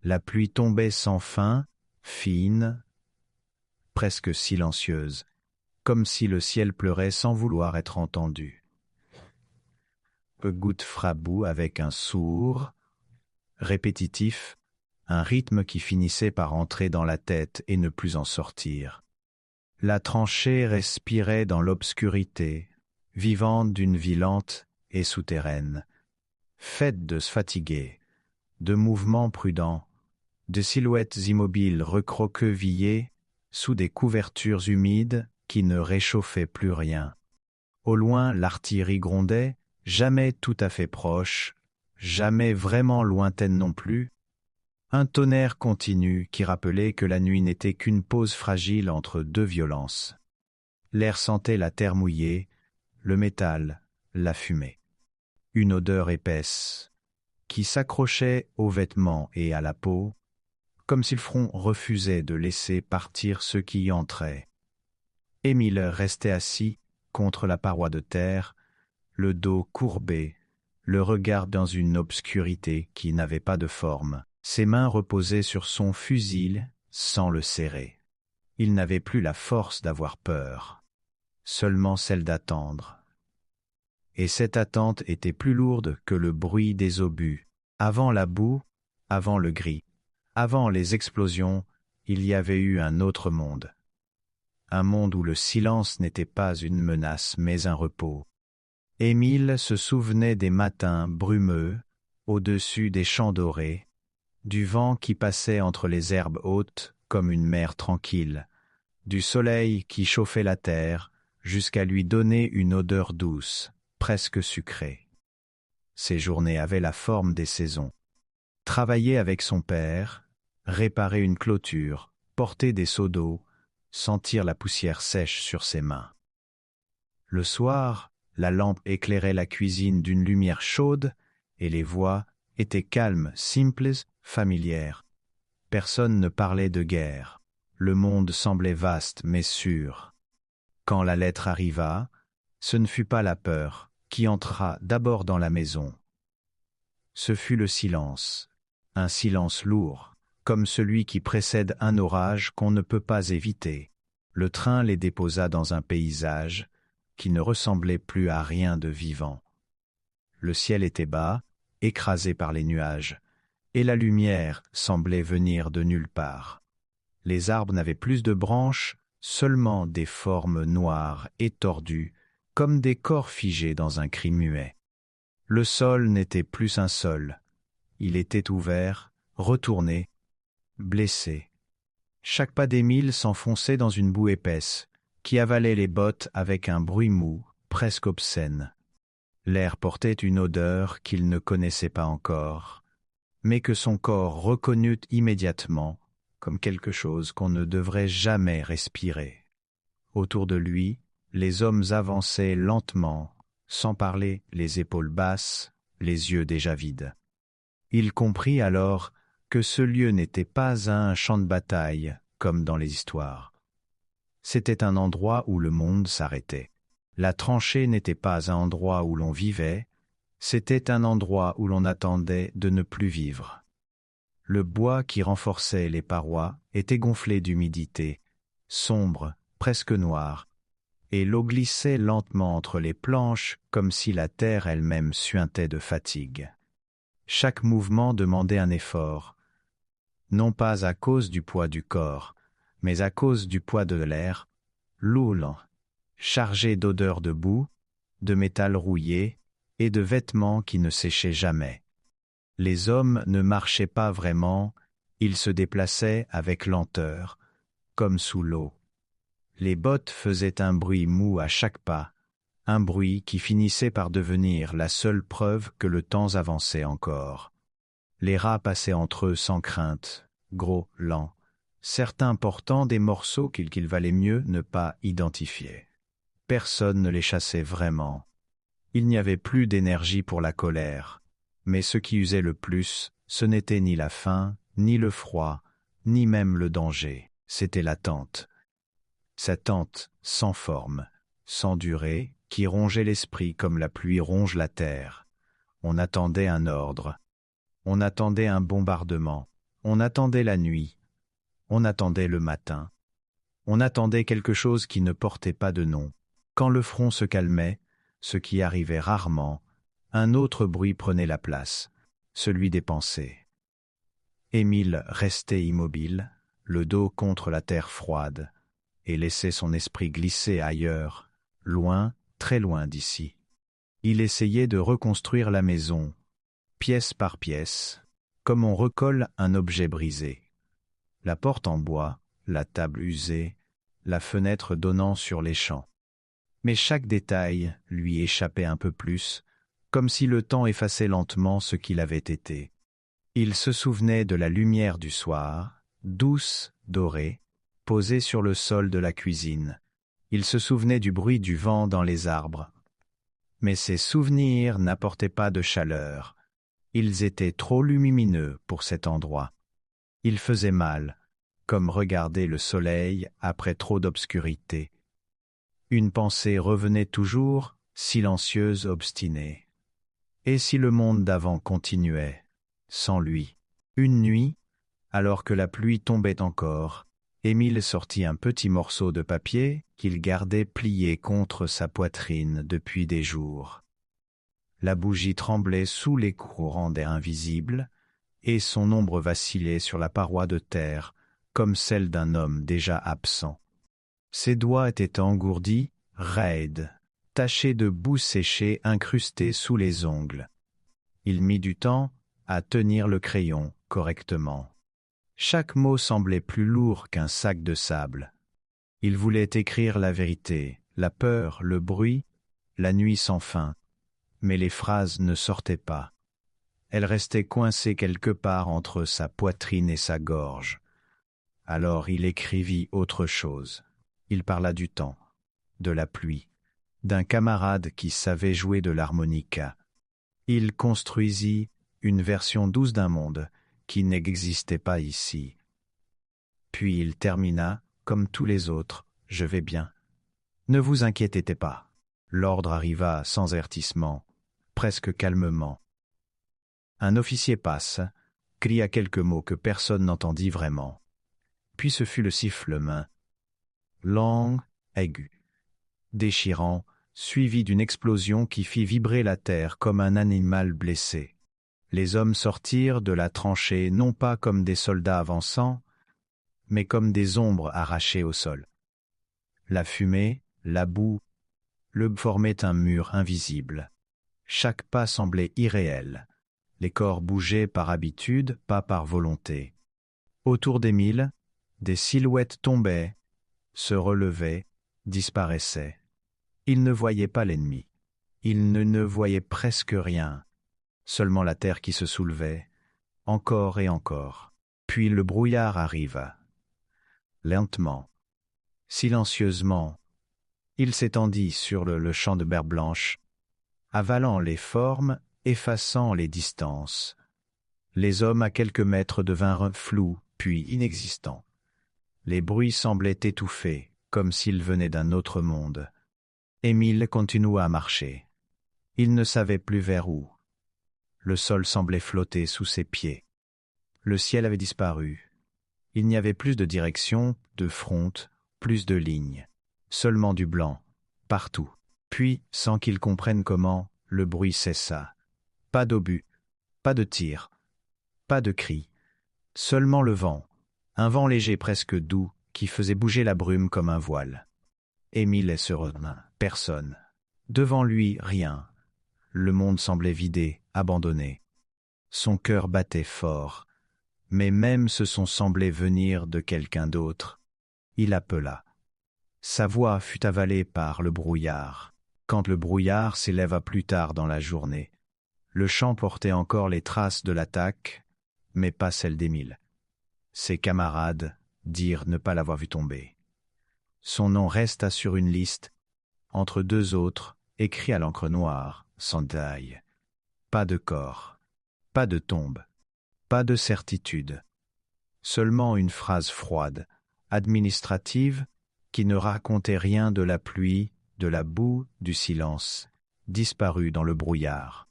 La pluie tombait sans fin, fine, presque silencieuse, comme si le ciel pleurait sans vouloir être entendu. Goutte frabout avec un sourd, répétitif, un rythme qui finissait par entrer dans la tête et ne plus en sortir. La tranchée respirait dans l'obscurité, vivante d'une vie lente et souterraine, faite de se fatiguer, de mouvements prudents, de silhouettes immobiles recroquevillées sous des couvertures humides qui ne réchauffaient plus rien. Au loin, l'artillerie grondait, jamais tout à fait proche, jamais vraiment lointaine non plus. Un tonnerre continu qui rappelait que la nuit n'était qu'une pause fragile entre deux violences. L'air sentait la terre mouillée, le métal, la fumée. Une odeur épaisse, qui s'accrochait aux vêtements et à la peau, comme si le front refusait de laisser partir ceux qui y entraient. Émile restait assis contre la paroi de terre, le dos courbé, le regard dans une obscurité qui n'avait pas de forme. Ses mains reposaient sur son fusil sans le serrer. Il n'avait plus la force d'avoir peur, seulement celle d'attendre. Et cette attente était plus lourde que le bruit des obus. Avant la boue, avant le gris, avant les explosions, il y avait eu un autre monde. Un monde où le silence n'était pas une menace mais un repos. Émile se souvenait des matins brumeux, au-dessus des champs dorés, du vent qui passait entre les herbes hautes comme une mer tranquille, du soleil qui chauffait la terre jusqu'à lui donner une odeur douce, presque sucrée. Ces journées avaient la forme des saisons. Travailler avec son père, réparer une clôture, porter des seaux d'eau, sentir la poussière sèche sur ses mains. Le soir, la lampe éclairait la cuisine d'une lumière chaude et les voix étaient calmes, simples, familières. Personne ne parlait de guerre. Le monde semblait vaste mais sûr. Quand la lettre arriva, ce ne fut pas la peur qui entra d'abord dans la maison. Ce fut le silence, un silence lourd, comme celui qui précède un orage qu'on ne peut pas éviter. Le train les déposa dans un paysage qui ne ressemblait plus à rien de vivant. Le ciel était bas, écrasé par les nuages, et la lumière semblait venir de nulle part. Les arbres n'avaient plus de branches, seulement des formes noires et tordues, comme des corps figés dans un cri muet. Le sol n'était plus un sol. Il était ouvert, retourné, blessé. Chaque pas d'Émile s'enfonçait dans une boue épaisse, qui avalait les bottes avec un bruit mou, presque obscène. L'air portait une odeur qu'il ne connaissait pas encore, mais que son corps reconnut immédiatement comme quelque chose qu'on ne devrait jamais respirer. Autour de lui, les hommes avançaient lentement, sans parler, les épaules basses, les yeux déjà vides. Il comprit alors que ce lieu n'était pas un champ de bataille, comme dans les histoires. C'était un endroit où le monde s'arrêtait. La tranchée n'était pas un endroit où l'on vivait, c'était un endroit où l'on attendait de ne plus vivre. Le bois qui renforçait les parois était gonflé d'humidité, sombre, presque noir, et l'eau glissait lentement entre les planches comme si la terre elle-même suintait de fatigue. Chaque mouvement demandait un effort, non pas à cause du poids du corps, mais à cause du poids de l'air, lourd, chargé d'odeurs de boue, de métal rouillé et de vêtements qui ne séchaient jamais. Les hommes ne marchaient pas vraiment, ils se déplaçaient avec lenteur, comme sous l'eau. Les bottes faisaient un bruit mou à chaque pas, un bruit qui finissait par devenir la seule preuve que le temps avançait encore. Les rats passaient entre eux sans crainte, gros, lents, certains portant des morceaux qu'il valait mieux ne pas identifier. Personne ne les chassait vraiment. Il n'y avait plus d'énergie pour la colère, mais ce qui usait le plus, ce n'était ni la faim, ni le froid, ni même le danger, c'était l'attente. Cette attente sans forme, sans durée, qui rongeait l'esprit comme la pluie ronge la terre. On attendait un ordre. On attendait un bombardement, On attendait la nuit, on attendait le matin, on attendait quelque chose qui ne portait pas de nom. Quand le front se calmait, ce qui arrivait rarement, un autre bruit prenait la place, celui des pensées. Émile restait immobile, le dos contre la terre froide, et laissait son esprit glisser ailleurs, loin, très loin d'ici. Il essayait de reconstruire la maison, pièce par pièce, comme on recolle un objet brisé. La porte en bois, la table usée, la fenêtre donnant sur les champs. Mais chaque détail lui échappait un peu plus, comme si le temps effaçait lentement ce qu'il avait été. Il se souvenait de la lumière du soir, douce, dorée, posée sur le sol de la cuisine. Il se souvenait du bruit du vent dans les arbres. Mais ces souvenirs n'apportaient pas de chaleur. Ils étaient trop lumineux pour cet endroit. Il faisait mal, comme regarder le soleil après trop d'obscurité. Une pensée revenait toujours, silencieuse, obstinée. Et si le monde d'avant continuait, sans lui? Une nuit, alors que la pluie tombait encore, Émile sortit un petit morceau de papier qu'il gardait plié contre sa poitrine depuis des jours. La bougie tremblait sous les courants d'air invisibles, et son ombre vacillait sur la paroi de terre, comme celle d'un homme déjà absent. Ses doigts étaient engourdis, raides, tachés de boue séchée incrustée sous les ongles. Il mit du temps à tenir le crayon correctement. Chaque mot semblait plus lourd qu'un sac de sable. Il voulait écrire la vérité, la peur, le bruit, la nuit sans fin, mais les phrases ne sortaient pas. Elles restaient coincées quelque part entre sa poitrine et sa gorge. Alors il écrivit autre chose. Il parla du temps, de la pluie, d'un camarade qui savait jouer de l'harmonica. Il construisit une version douce d'un monde qui n'existait pas ici. Puis il termina, comme tous les autres, « Je vais bien. Ne vous inquiétez pas. » L'ordre arriva sans avertissement, presque calmement. Un officier passe, cria quelques mots que personne n'entendit vraiment. Puis ce fut le sifflement, long, aigu, déchirant, suivi d'une explosion qui fit vibrer la terre comme un animal blessé. Les hommes sortirent de la tranchée non pas comme des soldats avançant, mais comme des ombres arrachées au sol. La fumée, la boue, le formaient un mur invisible. Chaque pas semblait irréel. Les corps bougeaient par habitude, pas par volonté. Autour d'Émile, des silhouettes tombaient, se relevaient, disparaissaient. Il ne voyait pas l'ennemi. Il ne voyait presque rien. Seulement la terre qui se soulevait, encore et encore. Puis le brouillard arriva. Lentement, silencieusement, il s'étendit sur le champ de berre blanche, avalant les formes, effaçant les distances. Les hommes à quelques mètres devinrent flous, puis inexistants. Les bruits semblaient étouffés, comme s'ils venaient d'un autre monde. Émile continua à marcher. Il ne savait plus vers où. Le sol semblait flotter sous ses pieds. Le ciel avait disparu. Il n'y avait plus de direction, de front, plus de lignes. Seulement du blanc, partout. Puis, sans qu'il comprenne comment, le bruit cessa. Pas d'obus, pas de tir, pas de cris. Seulement le vent, un vent léger presque doux qui faisait bouger la brume comme un voile. Émile se revint, personne. Devant lui, rien. Le monde semblait vidé, abandonné. Son cœur battait fort, mais même ce son semblait venir de quelqu'un d'autre. Il appela. Sa voix fut avalée par le brouillard. Quand le brouillard s'éleva plus tard dans la journée, le champ portait encore les traces de l'attaque, mais pas celles d'Émile. Ses camarades dirent ne pas l'avoir vu tomber. Son nom resta sur une liste, entre deux autres, écrits à l'encre noire, sans détail. Pas de corps, pas de tombe, pas de certitude. Seulement une phrase froide, administrative, qui ne racontait rien de la pluie, de la boue, du silence, disparue dans le brouillard.